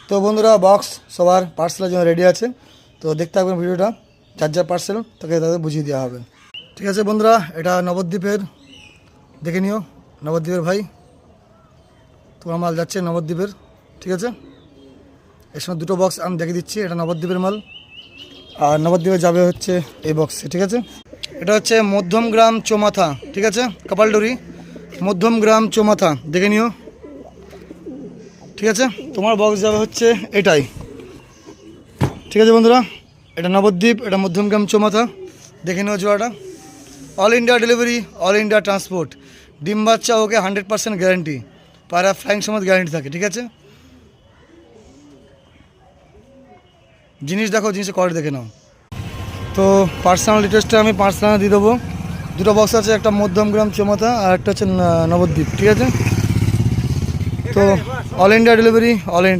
তো বন্ধুরা বক্স সবার পার্সেলের জন্য রেডি আছে, তো দেখতে থাকবেন ভিডিওটা। যার যার পার্সেল তাকে তাদের বুঝিয়ে দেওয়া হবে। ঠিক আছে বন্ধুরা, এটা নবদ্বীপের, দেখে নিও নবদ্বীপের ভাই, তোমার মাল যাচ্ছে নবদ্বীপের। ঠিক আছে, এর সঙ্গে দুটো বক্স আমি দেখে দিচ্ছি, এটা নবদ্বীপের মাল আর নবদ্বীপে যাবে হচ্ছে এই বক্সে। ঠিক আছে, এটা হচ্ছে মধ্যমগ্রাম চৌমাথা। ঠিক আছে, কপালডুরি মধ্যমগ্রাম চৌমাথা, দেখে নিও। ঠিক আছে, তোমার বক্স যাবে হচ্ছে এটাই। ঠিক আছে বন্ধুরা, এটা নবদ্বীপ, এটা মধ্যমগ্রাম চৌমাথা, দেখে নিও জোড়াটা। All India delivery, all India transport, ডিম বাচ্চা ওকে 100% গ্যারেন্টি, পায়রা ফ্লাইং সমেত গ্যারেন্টি থাকে। ঠিক আছে, জিনিস দেখো, জিনিসের কোয়ালিটি দেখে নাও। তো পার্সোনাল ডিটেলসটা আমি পার্সোনাল দিয়ে দেবো। দুটো বক্স আছে, একটা মধ্যমগ্রাম চৌমাথা আর একটা হচ্ছে নবদ্বীপ। ঠিক আছে, তো all India delivery, all India